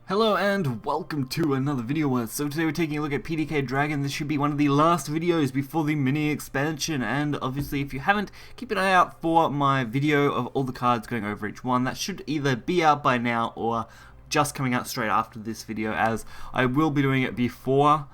Hello and welcome to another video. So today we're taking a look at PDK Dragon. This should be one of the last videos before the mini expansion, and obviously if you haven't, keep an eye out for my video of all the cards going over each one. That should either be out by now or just coming out straight after this video, as I will be doing it before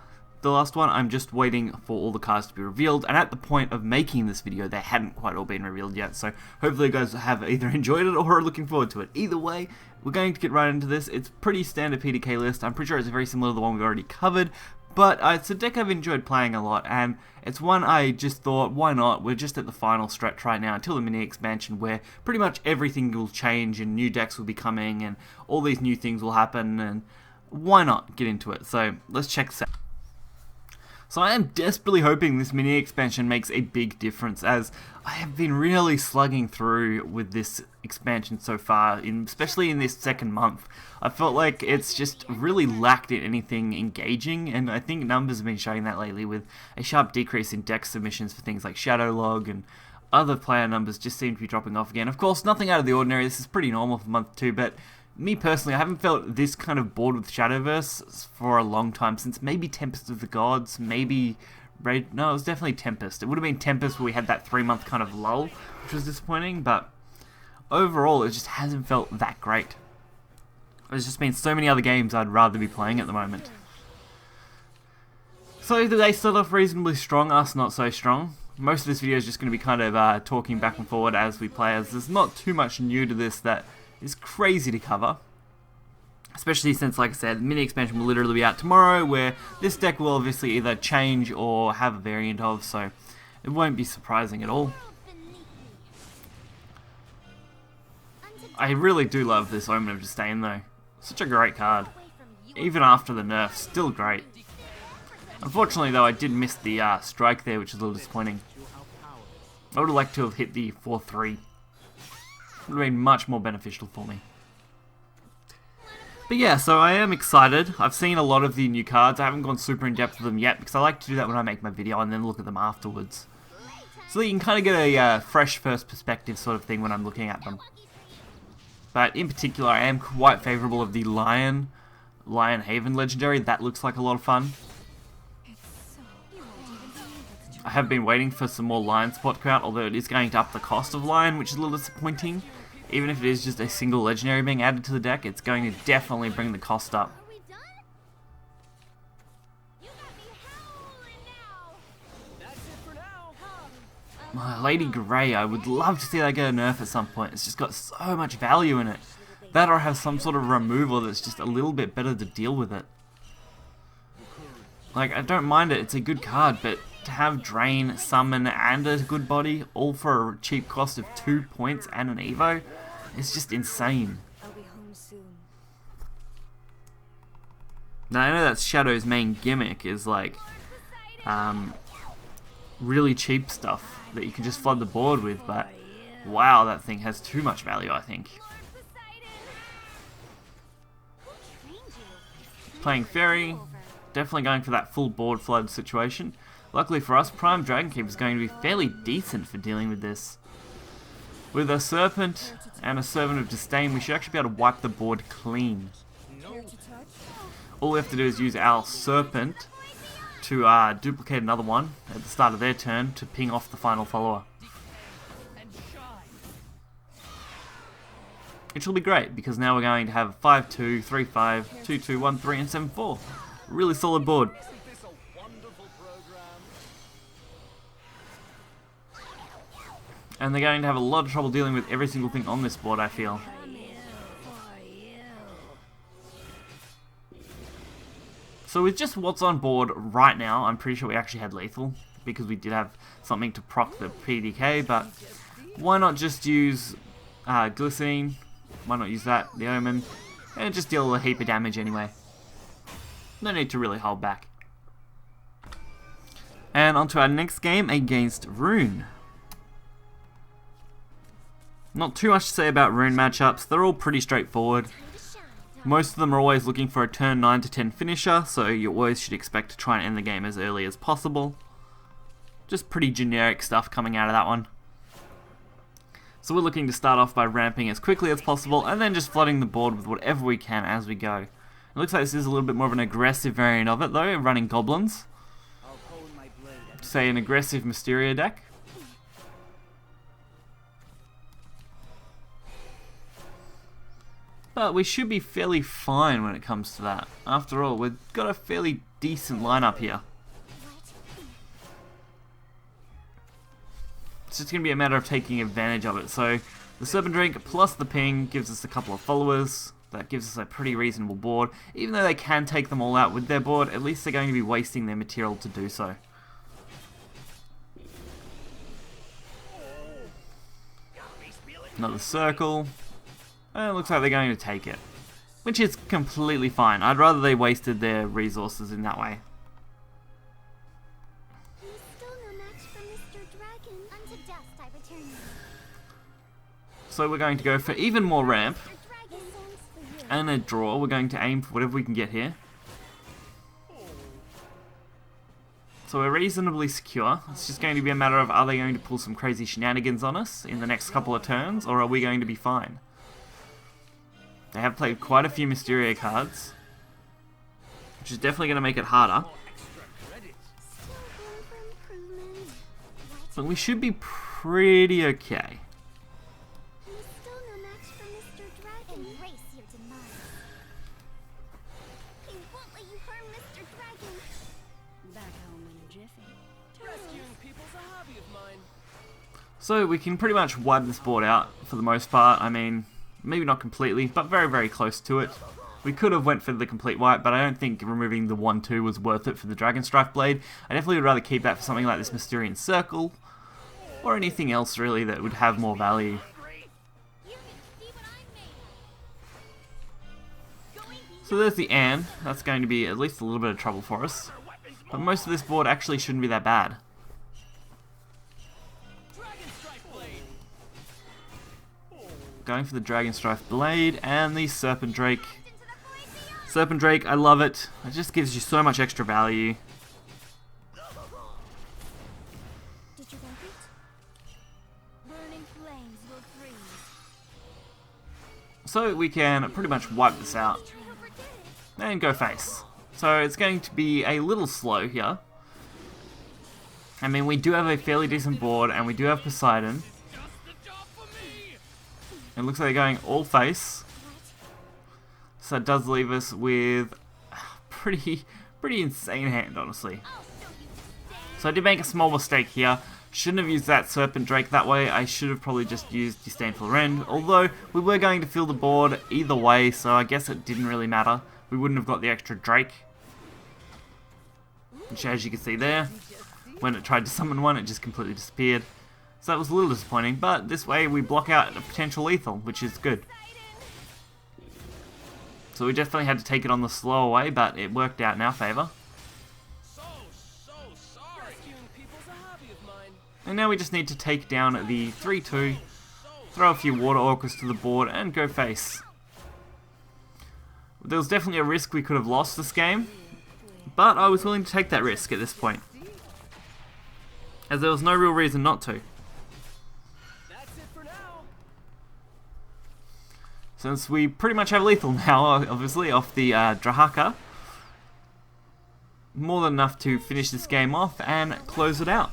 the last one. I'm just waiting for all the cards to be revealed, and at the point of making this video they hadn't quite all been revealed yet, so hopefully you guys have either enjoyed it or are looking forward to it. Either way, we're going to get right into this. It's pretty standard PDK list. I'm pretty sure it's very similar to the one we've already covered, but it's a deck I've enjoyed playing a lot, and it's one I just thought, why not? We're just at the final stretch right now until the mini expansion, where pretty much everything will change and new decks will be coming and all these new things will happen, and why not get into it? So let's check this out. So I am desperately hoping this mini expansion makes a big difference, as I have been really slugging through with this expansion so far, especially in this second month. I felt like it's just really lacked in anything engaging, and I think numbers have been showing that lately, with a sharp decrease in deck submissions for things like Shadowlog, and other player numbers just seem to be dropping off again. Of course, nothing out of the ordinary. This is pretty normal for month 2, but me personally, I haven't felt this kind of bored with Shadowverse for a long time, since maybe Tempest of the Gods, maybe no, it was definitely Tempest. It would have been Tempest where we had that 3-month kind of lull, which was disappointing, but overall it just hasn't felt that great. There's just been so many other games I'd rather be playing at the moment. So they start off reasonably strong, us not so strong. Most of this video is just going to be kind of talking back and forward as we play, as there's not too much new to this that is crazy to cover, especially since, like I said, the mini expansion will literally be out tomorrow, where this deck will obviously either change or have a variant of, so it won't be surprising at all. I really do love this Omen of Disdain though. Such a great card. Even after the nerf, still great. Unfortunately though, I did miss the strike there, which is a little disappointing. I would have liked to have hit the 4-3. Would have been much more beneficial for me. But yeah, so I am excited. I've seen a lot of the new cards. I haven't gone super in depth with them yet, because I like to do that when I make my video and then look at them afterwards, so that you can kind of get a fresh first perspective sort of thing when I'm looking at them. But in particular, I am quite favourable of the Lion Haven legendary. That looks like a lot of fun. I have been waiting for some more Lion spot count, although it is going to up the cost of Lion, which is a little disappointing. Even if it is just a single legendary being added to the deck, it's going to definitely bring the cost up. Lady Grey, I would love to see that get a nerf at some point. It's just got so much value in it. That or have some sort of removal that's just a little bit better to deal with it. Like, I don't mind it, it's a good card, but to have Drain, Summon, and a good body, all for a cheap cost of 2 points and an Evo, it's just insane. Now, I know that's Shadow's main gimmick, is like, really cheap stuff that you can just flood the board with, but wow, that thing has too much value, I think. Playing Fairy, definitely going for that full board flood situation. Luckily for us, Prime DragonCraft is going to be fairly decent for dealing with this. With a Serpent and a Servant of Disdain, we should actually be able to wipe the board clean. All we have to do is use our Serpent to duplicate another one at the start of their turn to ping off the final follower. Which will be great, because now we're going to have 5-2, 3-5, 2-2, 1-3, and 7-4. Really solid board. And they're going to have a lot of trouble dealing with every single thing on this board, I feel. So with just what's on board right now, I'm pretty sure we actually had lethal, because we did have something to proc the PDK, but why not just use Glycerine? Why not use that, the Omen, and just deal a heap of damage anyway. No need to really hold back. And on to our next game against Rune. Not too much to say about Rune matchups, they're all pretty straightforward. Most of them are always looking for a turn 9 to 10 finisher, so you always should expect to try and end the game as early as possible. Just pretty generic stuff coming out of that one. So we're looking to start off by ramping as quickly as possible, and then just flooding the board with whatever we can as we go. It looks like this is a little bit more of an aggressive variant of it though, running goblins. Say an aggressive Mysteria deck. But we should be fairly fine when it comes to that. After all, we've got a fairly decent lineup here. It's just going to be a matter of taking advantage of it. So the Serpent Drake plus the ping gives us a couple of followers. That gives us a pretty reasonable board. Even though they can take them all out with their board, at least they're going to be wasting their material to do so. Another circle. And it looks like they're going to take it. Which is completely fine. I'd rather they wasted their resources in that way. So we're going to go for even more ramp. And a draw. We're going to aim for whatever we can get here. So we're reasonably secure. It's just going to be a matter of, are they going to pull some crazy shenanigans on us in the next couple of turns, or are we going to be fine? They have played quite a few Mysteria cards, which is definitely going to make it harder. But we should be pretty okay. So we can pretty much wipe this board out for the most part. I mean, maybe not completely, but very, very close to it. We could have went for the complete wipe, but I don't think removing the 1-2 was worth it for the Dragonstrife Blade. I definitely would rather keep that for something like this Mysterian Circle, or anything else really that would have more value. So there's the Anne. That's going to be at least a little bit of trouble for us. But most of this board actually shouldn't be that bad. Going for the Dragonstrife Blade and the Serpent Drake. Serpent Drake, I love it. It just gives you so much extra value. So we can pretty much wipe this out and go face. So it's going to be a little slow here. I mean, we do have a fairly decent board and we do have Poseidon. It looks like they're going all face. So it does leave us with a pretty insane hand, honestly. So I did make a small mistake here. Shouldn't have used that Serpent Drake that way. I should have probably just used Disdainful Rend. Although, we were going to fill the board either way, so I guess it didn't really matter. We wouldn't have got the extra Drake. Which, as you can see there, when it tried to summon one, it just completely disappeared. So that was a little disappointing, but this way we block out a potential lethal, which is good. So we definitely had to take it on the slower way, but it worked out in our favour. And now we just need to take down the 3-2, throw a few Water Orcas to the board, and go face. There was definitely a risk we could have lost this game, but I was willing to take that risk at this point, as there was no real reason not to. Since we pretty much have lethal now, obviously, off the Drahaka. More than enough to finish this game off and close it out.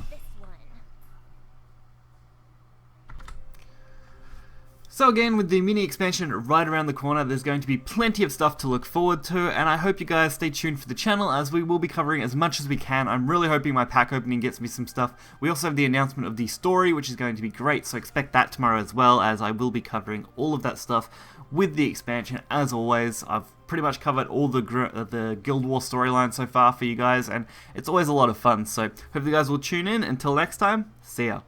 So again, with the mini expansion right around the corner, there's going to be plenty of stuff to look forward to, and I hope you guys stay tuned for the channel as we will be covering as much as we can. I'm really hoping my pack opening gets me some stuff. We also have the announcement of the story, which is going to be great, so expect that tomorrow as well, as I will be covering all of that stuff with the expansion. As always, I've pretty much covered all the Guild War storyline so far for you guys, and it's always a lot of fun, so hope you guys will tune in. Until next time, see ya.